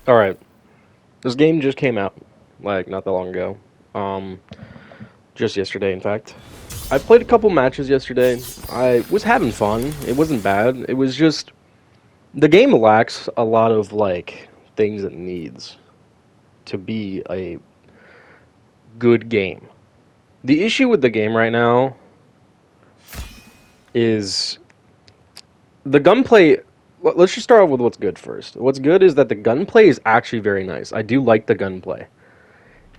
Alright, this game just came out, like, not that long ago. Just yesterday, in fact. I played a couple matches yesterday. I was having fun. It wasn't bad. It was just... The game lacks a lot of, like, things it needs to be a good game. The issue with the game right now is the gunplay. Let's just start off with what's good first. What's good is that the gunplay is actually very nice. I do like the gunplay.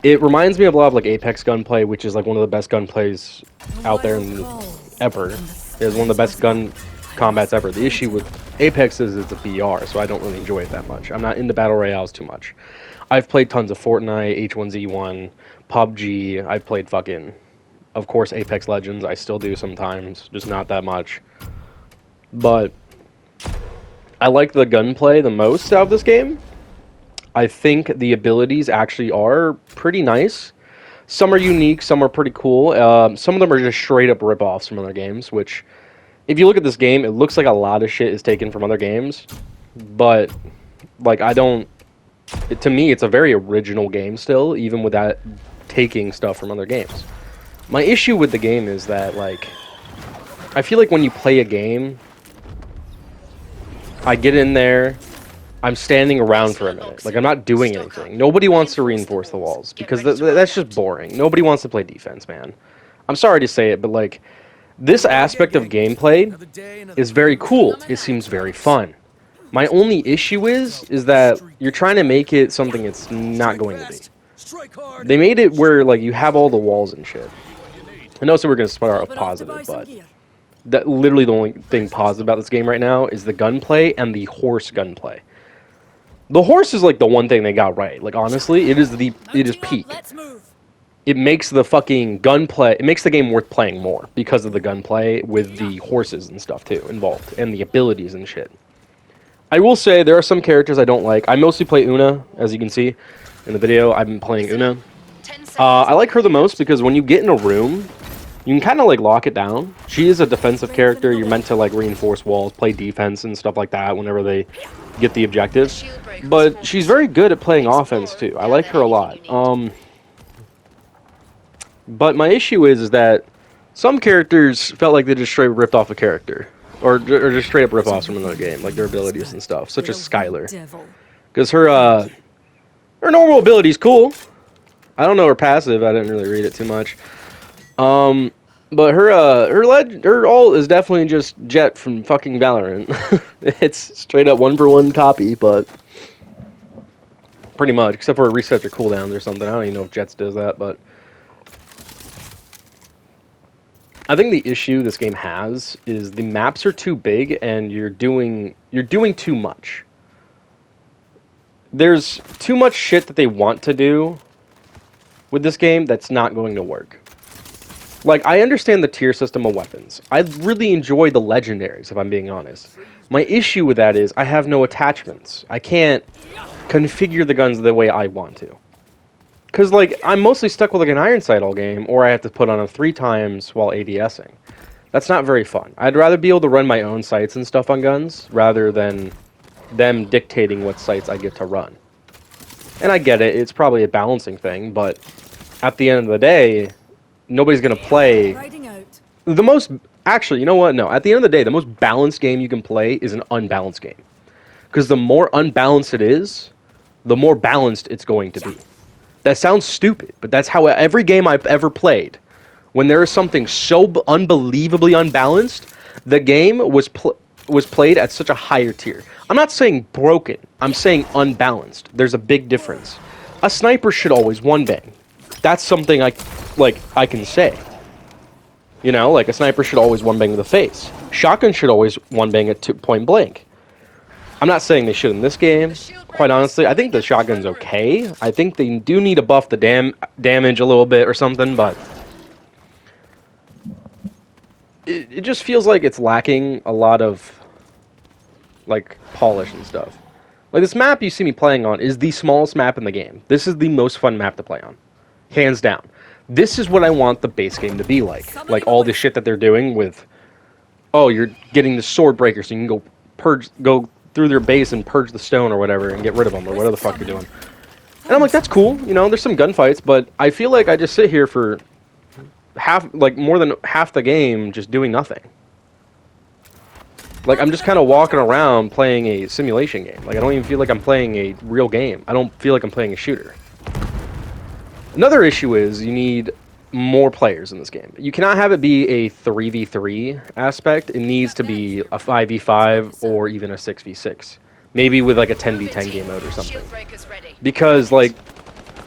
It reminds me of a lot of like Apex gunplay, which is like one of the best gunplays out there ever. It's one of the best gun combats ever. The issue with Apex is it's a BR, so I don't really enjoy it that much. I'm not into battle royales too much. I've played tons of Fortnite, H1Z1, PUBG. I've played fucking, of course, Apex Legends. I still do sometimes, just not that much. But I like the gunplay the most out of this game. I think the abilities actually are pretty nice. Some are unique, some are pretty cool. Some of them are just straight up rip-offs from other games, which, if you look at this game, it looks like a lot of shit is taken from other games. But, like, to me, it's a very original game still, even with that taking stuff from other games. My issue with the game is that, like, I feel like when you play a game, I get in there, I'm standing around for a minute. Like, I'm not doing anything. Nobody wants to reinforce the walls, because that's just boring. Nobody wants to play defense, man. I'm sorry to say it, but, like, this aspect of gameplay is very cool. It seems very fun. My only issue is that you're trying to make it something it's not going to be. They made it where, like, you have all the walls and shit. I know, so we're going to start off positive, but that literally the only thing positive about this game right now is the gunplay and the horse gunplay. The horse is like the one thing they got right. Like, honestly, it is peak. It makes the fucking gunplay, it makes the game worth playing more because of the gunplay with the horses and stuff too involved and the abilities and shit. I will say there are some characters I don't like. I mostly play Una, as you can see in the video. I've been playing Una. I like her the most because when you get in a room, you can kind of like lock it down. She is a defensive character. You're meant to like reinforce walls, play defense and stuff like that whenever they get the objectives. But she's very good at playing offense too. I like her a lot. But my issue is that some characters felt like they just straight ripped off a character. Or just straight up rip-offs from another game, like their abilities and stuff, such as Skylar. Because her normal ability's cool. I don't know her passive, I didn't really read it too much. But her ult is definitely just Jet from fucking Valorant. It's straight up one-for-one copy, but pretty much, except for it resets your cooldowns or something. I don't even know if Jets does that, but I think the issue this game has is the maps are too big and you're doing too much. There's too much shit that they want to do with this game that's not going to work. Like, I understand the tier system of weapons. I really enjoy the legendaries, if I'm being honest. My issue with that is I have no attachments. I can't configure the guns the way I want to. Because, like, I'm mostly stuck with, like, an iron sight all game, or I have to put on them 3 times while ADSing. That's not very fun. I'd rather be able to run my own sights and stuff on guns, rather than them dictating what sights I get to run. And I get it, it's probably a balancing thing, but at the end of the day, nobody's going to play the most... Actually, you know what? No, at the end of the day, the most balanced game you can play is an unbalanced game. Because the more unbalanced it is, the more balanced it's going to be. That sounds stupid, but that's how every game I've ever played, when there is something so unbelievably unbalanced, the game was played at such a higher tier. I'm not saying broken, I'm saying unbalanced. There's a big difference. A sniper should always one-bang. That's something I can say. You know, like a sniper should always one-bang to the face. Shotgun should always one-bang at point blank. I'm not saying they should in this game. Quite honestly, I think the shotgun's okay. I think they do need to buff the damage a little bit or something, but it just feels like it's lacking a lot of, like, polish and stuff. Like, this map you see me playing on is the smallest map in the game. This is the most fun map to play on. Hands down. This is what I want the base game to be like. Like, all the shit that they're doing with, oh, you're getting the sword breaker so you can go through their base and purge the stone or whatever and get rid of them or whatever the fuck you're doing. And I'm like, that's cool, you know, there's some gunfights, but I feel like I just sit here for more than half the game just doing nothing. Like, I'm just kind of walking around playing a simulation game. Like, I don't even feel like I'm playing a real game. I don't feel like I'm playing a shooter. Another issue is you need more players in this game. You cannot have it be a 3v3 aspect. It needs to be a 5v5 or even a 6v6. Maybe with like a 10v10 game mode or something. Because, like,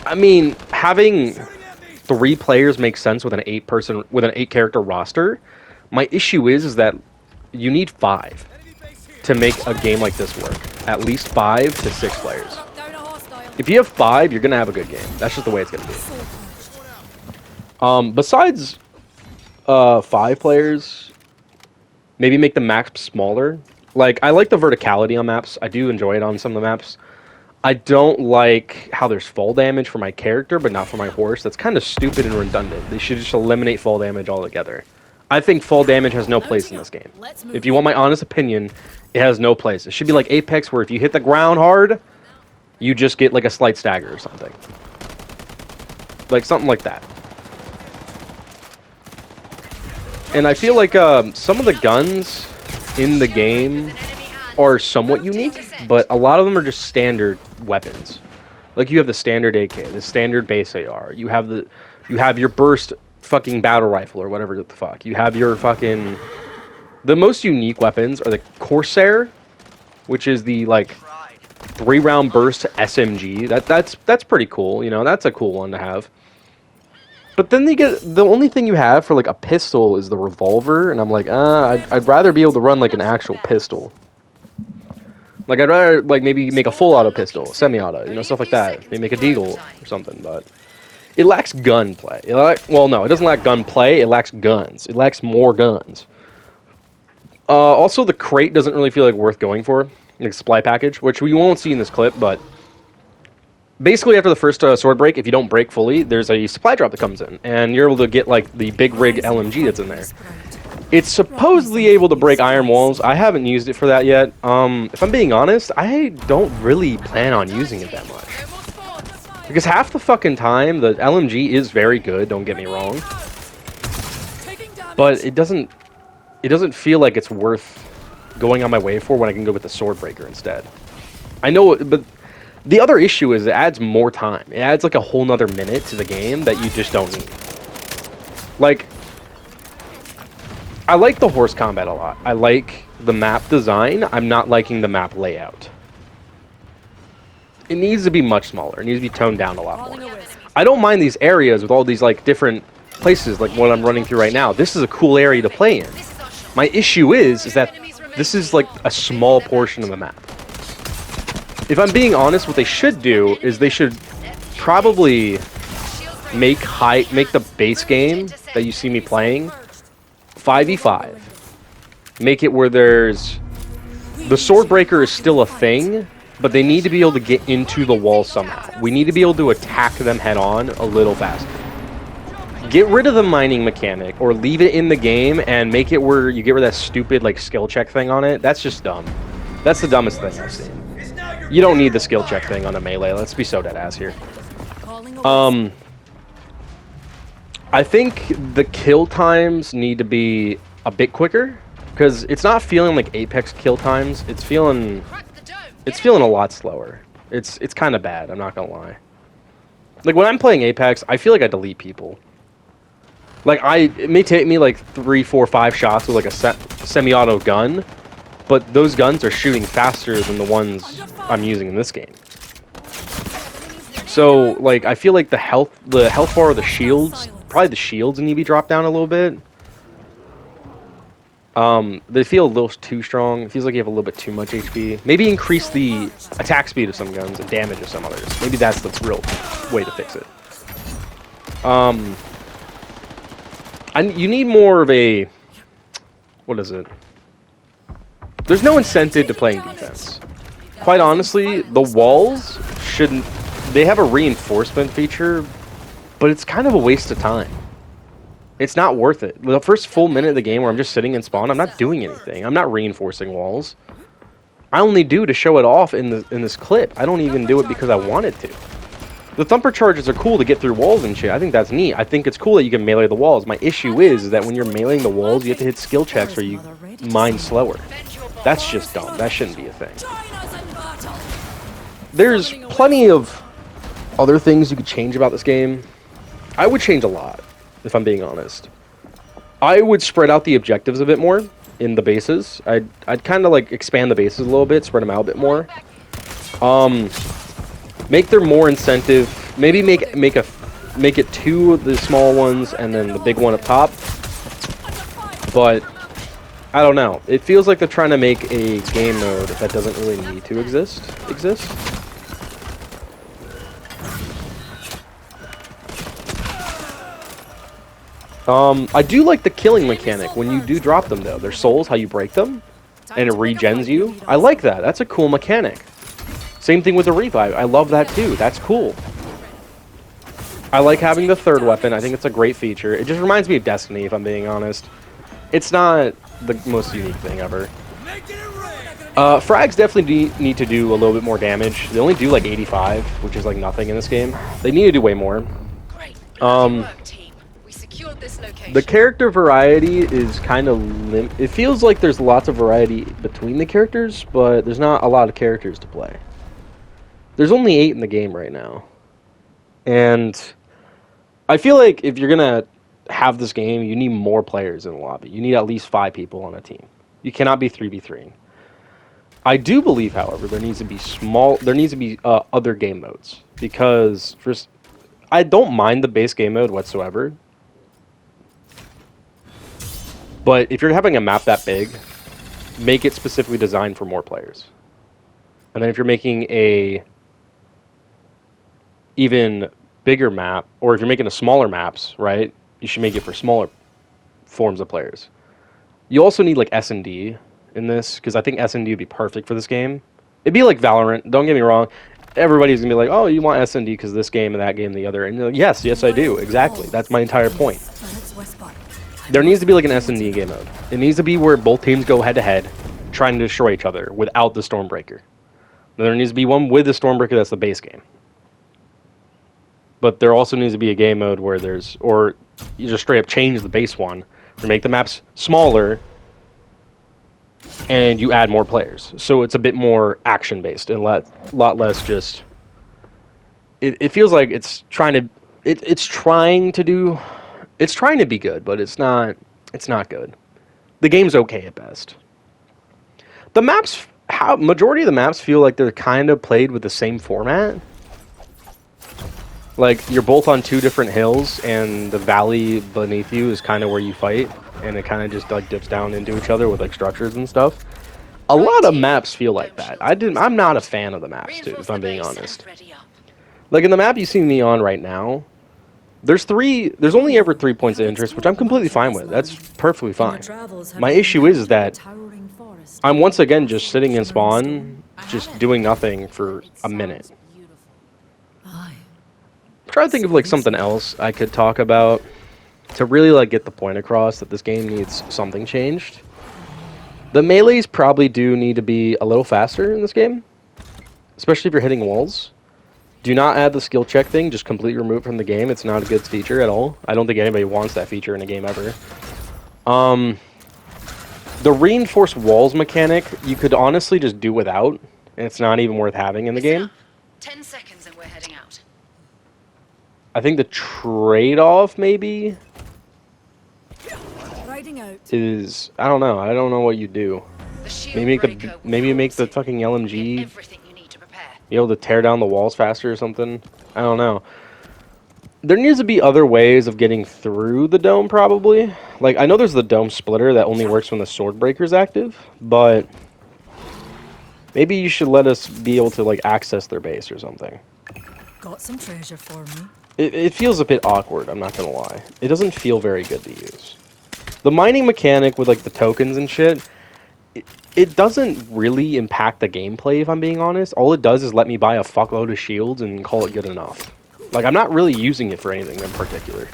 I mean, having 3 players makes sense with an 8 character roster. My issue is that you need 5 to make a game like this work. At least 5 to 6 players. If you have 5, you're gonna have a good game. That's just the way it's gonna be. Besides 5 players, maybe make the maps smaller. Like, I like the verticality on maps. I do enjoy it on some of the maps. I don't like how there's fall damage for my character, but not for my horse. That's kind of stupid and redundant. They should just eliminate fall damage altogether. I think fall damage has no place in this game. If you want my honest opinion, it has no place. It should be like Apex, where if you hit the ground hard, you just get like a slight stagger or something. Like something like that. And I feel like some of the guns in the game are somewhat unique, but a lot of them are just standard weapons. Like, you have the standard AK, the standard base AR. You have your burst fucking battle rifle or whatever the fuck. You have your fucking... The most unique weapons are the Corsair, which is the, like, 3-round burst SMG. That's pretty cool, you know, that's a cool one to have. But then the only thing you have for, like, a pistol is the revolver, and I'm like, I'd rather be able to run, like, an actual pistol. Like, I'd rather, like, maybe make a full auto pistol, semi-auto, you know, stuff like that. Maybe make a deagle or something, but... It lacks gunplay. Well, no, it doesn't lack gunplay. It lacks guns. It lacks more guns. Also, the crate doesn't really feel like worth going for. Like, supply package, which we won't see in this clip, but... Basically, after the first sword break, if you don't break fully, there's a supply drop that comes in. And you're able to get, like, the big rig LMG that's in there. It's supposedly able to break iron walls. I haven't used it for that yet. If I'm being honest, I don't really plan on using it that much. Because half the fucking time, the LMG is very good, don't get me wrong. But it doesn't feel like it's worth going on my way for when I can go with the Swordbreaker instead. I know, but the other issue is it adds more time. It adds like a whole nother minute to the game that you just don't need. Like, I like the horse combat a lot. I like the map design. I'm not liking the map layout. It needs to be much smaller. It needs to be toned down a lot more. I don't mind these areas with all these, like, different places, like what I'm running through right now. This is a cool area to play in. My issue is that this is, like, a small portion of the map. If I'm being honest, what they should do is they should probably make the base game that you see me playing 5v5. Make it where there's... The Swordbreaker is still a thing, but they need to be able to get into the wall somehow. We need to be able to attack them head on a little faster. Get rid of the mining mechanic, or leave it in the game and make it where you get rid of that stupid, like, skill check thing on it. That's just dumb. That's the dumbest thing I've seen. You don't need the skill check thing on a melee. Let's be so dead ass here. I think the kill times need to be a bit quicker, because it's not feeling like Apex kill times. It's feeling a lot slower. It's kind of bad, I'm not gonna lie. Like, when I'm playing Apex, I feel like I delete people. Like, it may take me like 3, 4, 5 shots with like a semi-auto gun, but those guns are shooting faster than the ones I'm using in this game. So, like, I feel like the health bar or the shields, probably the shields need to be dropped down a little bit. They feel a little too strong. It feels like you have a little bit too much HP. Maybe increase the attack speed of some guns and damage of some others. Maybe that's the real way to fix it. You need more of a... What is it? There's no incentive to playing defense. Quite honestly, the walls shouldn't... They have a reinforcement feature, but it's kind of a waste of time. It's not worth it. The first full minute of the game where I'm just sitting in spawn, I'm not doing anything. I'm not reinforcing walls. I only do to show it off in this clip. I don't even do it because I wanted to. The thumper charges are cool to get through walls and shit. I think that's neat. I think it's cool that you can melee the walls. My issue is that when you're meleeing the walls, you have to hit skill checks or you mine slower. That's just dumb. That shouldn't be a thing. There's plenty of other things you could change about this game. I would change a lot, if I'm being honest. I would spread out the objectives a bit more in the bases. I'd kind of like expand the bases a little bit, spread them out a bit more. Make there more incentive. Maybe make it 2 of the small ones and then the big one up top. But I don't know. It feels like they're trying to make a game mode that doesn't really need to exist. I do like the killing mechanic when you do drop them, though. Their souls, how you break them, and it regens you. I like that. That's a cool mechanic. Same thing with the revive. I love that, too. That's cool. I like having the third weapon. I think it's a great feature. It just reminds me of Destiny, if I'm being honest. It's not the most unique thing ever. Frags definitely need to do a little bit more damage. They only do like 85, which is like nothing in this game. They need to do way more. The character variety is kind of it feels like there's lots of variety between the characters, but there's not a lot of characters to play. There's only 8 in the game right now. And I feel like if you're going to have this game, you need more players in the lobby. You need at least 5 people on a team. You cannot be 3v3. I do believe, however, there needs to be other game modes, because I don't mind the base game mode whatsoever. But if you're having a map that big, make it specifically designed for more players. And then if you're making a even bigger map, or if you're making a smaller maps, right, you should make it for smaller forms of players. You also need like S&D in this, because I think S&D would be perfect for this game. It'd be like Valorant, don't get me wrong. Everybody's going to be like, oh, you want S&D because this game and that game and the other. And you're like, yes, I do, exactly. That's my entire point. There needs to be like an S&D game mode. It needs to be where both teams go head-to-head, trying to destroy each other without the Stormbreaker. There needs to be one with the Stormbreaker that's the base game. But there also needs to be a game mode where or you just straight up change the base one to make the maps smaller and you add more players. So it's a bit more action-based and a lot less just... It feels like it's trying to... It's trying to be good, but it's not good. The game's okay at best. The maps... majority of the maps feel like they're kind of played with the same format. Like, you're both on 2 different hills, and the valley beneath you is kind of where you fight, and it kind of just like dips down into each other with like structures and stuff. A lot of maps feel like that. I'm not a fan of the maps, too, if I'm being honest. Like, in the map you see me on right now, there's only ever 3 points of interest, which I'm completely fine with. That's perfectly fine. My issue is that I'm once again just sitting in spawn, just doing nothing for a minute. I'm trying to think of like something else I could talk about to really like get the point across that this game needs something changed. The melees probably do need to be a little faster in this game, especially if you're hitting walls. Do not add the skill check thing, just completely remove it from the game. It's not a good feature at all. I don't think anybody wants that feature in a game ever. The reinforced walls mechanic, you could honestly just do without, and it's not even worth having in the game. 10 seconds and we're heading out. I think the trade-off, maybe, is... I don't know what you do. Maybe make the fucking LMG... be able to tear down the walls faster or something. I don't know. There needs to be other ways of getting through the dome, probably. Like, I know there's the dome splitter that only works when the sword breaker's active, but maybe you should let us be able to, like, access their base or something. Got some treasure for me. It feels a bit awkward, I'm not gonna lie. It doesn't feel very good to use. The mining mechanic with, like, the tokens and shit, it doesn't really impact the gameplay, if I'm being honest. All it does is let me buy a fuckload of shields and call it good enough. Like, I'm not really using it for anything in particular.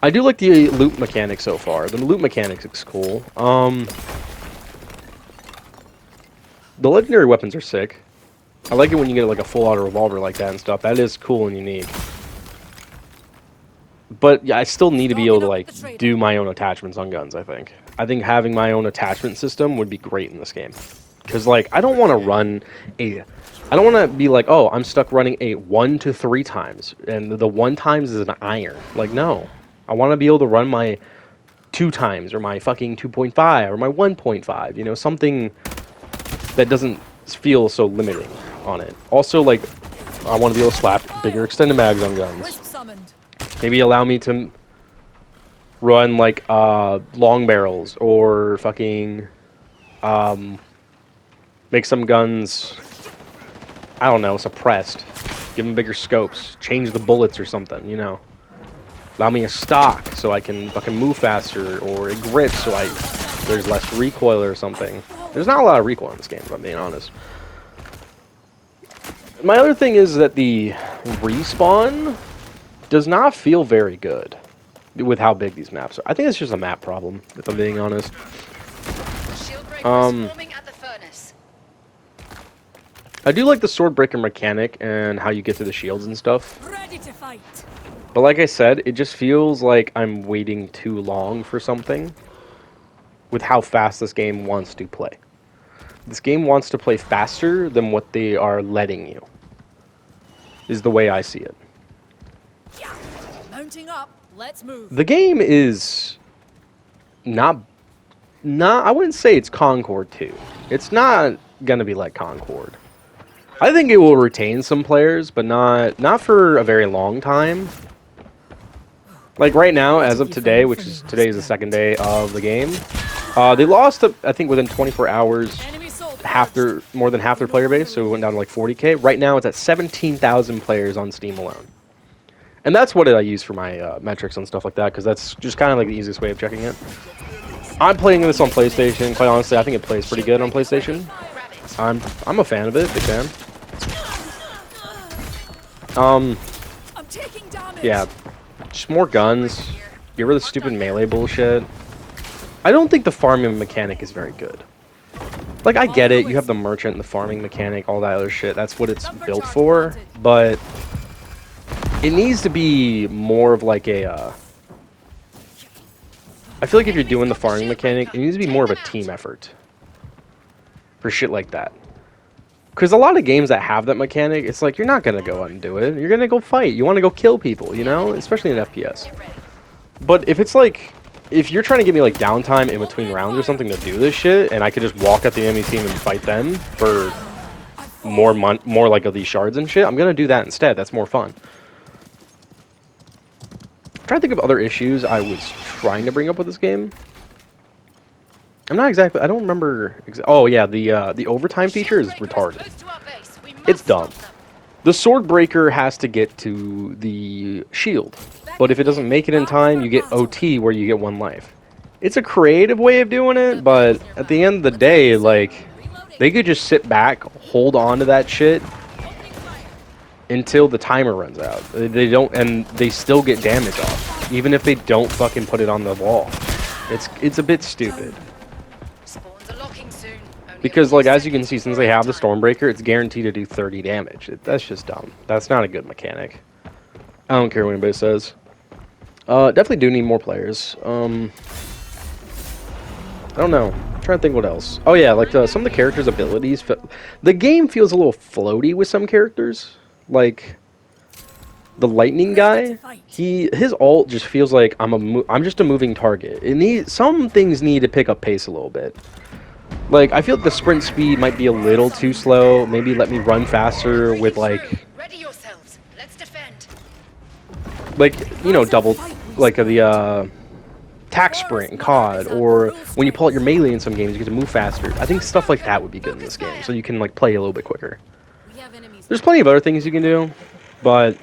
I do like the loot mechanic so far. The loot mechanic is cool. The legendary weapons are sick. I like it when you get like a full auto revolver like that and stuff. That is cool and unique. But yeah, I still need to be able to like do my own attachments on guns, I think. I think having my own attachment system would be great in this game. Because like I don't want to run I don't want to be like, oh, I'm stuck running a 1 to 3 times and the 1 times is an iron. Like no. I want to be able to run my 2 times or my fucking 2.5 or my 1.5, you know, something that doesn't feel so limiting on it. Also like I want to be able to slap bigger extended mags on guns. Maybe allow me to run like long barrels or fucking make some guns, I don't know, suppressed. Give them bigger scopes. Change the bullets or something, you know. Allow me a stock so I can fucking move faster, or a grip so there's less recoil or something. There's not a lot of recoil in this game, if I'm being honest. My other thing is that the respawn does not feel very good with how big these maps are. I think it's just a map problem, if I'm being honest. I do like the sword breaker mechanic and how you get to the shields and stuff. Ready to fight. But like I said, it just feels like I'm waiting too long for something with how fast this game wants to play. This game wants to play faster than what they are letting you, is the way I see it. Mounting up. Let's move. The game is not I wouldn't say it's Concord 2. It's not gonna be like Concord. I think it will retain some players, but not for a very long time. Like right now, as of today, which is today is the second day of the game, they lost, I think, within 24 hours, more than half their player base, so it went down to like 40k. Right now, it's at 17,000 players on Steam alone. And that's what I use for my metrics and stuff like that, because that's just kind of like the easiest way of checking it. I'm playing this on PlayStation. Quite honestly, I think it plays pretty good on PlayStation. I'm a fan of it, big fan. Yeah, just more guns. Get rid of the stupid melee bullshit. I don't think the farming mechanic is very good. Like, I get it, you have the merchant and the farming mechanic, all that other shit. That's what it's built for, but it needs to be more of like a, I feel like if you're doing the farming mechanic, it needs to be more of a team effort for shit like that. Because a lot of games that have that mechanic, it's like, you're not going to go out and do it. You're going to go fight. You want to go kill people, you know? Especially in FPS. But if it's like, if you're trying to give me like downtime in between rounds or something to do this shit, and I could just walk at the enemy team and fight them for more like of these shards and shit, I'm going to do that instead. That's more fun. I'm trying to think of other issues I was trying to bring up with this game. I'm not exactly, I don't remember. Oh yeah, the overtime feature is retarded. It's dumb. The sword breaker has to get to the shield, but if it doesn't make it in time, you get OT where you get 1 life. It's a creative way of doing it, but at the end of the day, like, they could just sit back, hold on to that shit until the timer runs out. They don't, and they still get damage off, even if they don't fucking put it on the wall. It's a bit stupid. Because, like, as you can see, since they have the Stormbreaker, it's guaranteed to do 30 damage. That's just dumb. That's not a good mechanic. I don't care what anybody says. Definitely do need more players. I don't know. I'm trying to think what else. Oh, yeah, like, some of the characters' abilities. The game feels a little floaty with some characters. Like, the lightning guy, his ult just feels like I'm just a moving target. Some things need to pick up pace a little bit. Like, I feel like the sprint speed might be a little too slow. Maybe let me run faster with, like, you know, double, like, the, tack sprint in COD, or when you pull out your melee in some games, you get to move faster. I think stuff like that would be good in this game, so you can, like, play a little bit quicker. There's plenty of other things you can do, but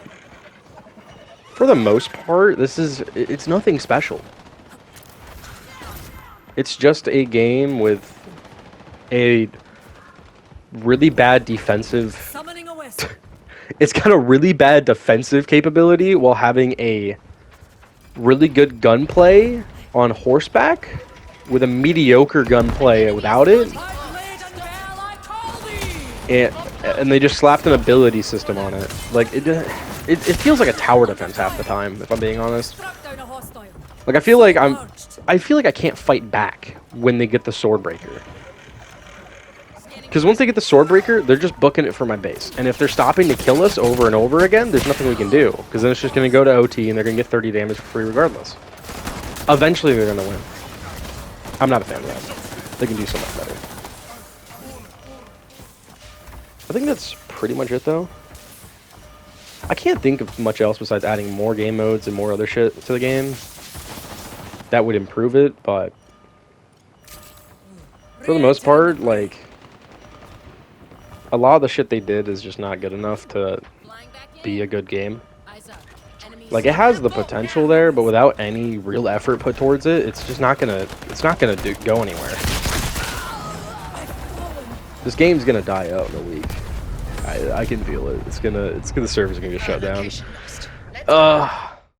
for the most part, it's nothing special. It's just a game with a really bad defensive it's got a really bad defensive capability while having a really good gunplay on horseback with a mediocre gunplay without it. and they just slapped an ability system on it. Like it feels like a tower defense half the time, if I'm being honest. Struck down a hostile. Like I feel like I can't fight back when they get the sword breaker. Because once they get the sword breaker, they're just booking it for my base. And if they're stopping to kill us over and over again, there's nothing we can do. Because then it's just going to go to OT and they're going to get 30 damage for free regardless. Eventually they're going to win. I'm not a fan of that. They can do so much better. I think that's pretty much it though. I can't think of much else besides adding more game modes and more other shit to the game. That would improve it, but for the most part, like, a lot of the shit they did is just not good enough to be a good game. Like, it has the potential there, but without any real effort put towards it, it's just not gonna go anywhere. This game's gonna die out in a week. I can feel it. The server's gonna get shut down. Location lost. Let's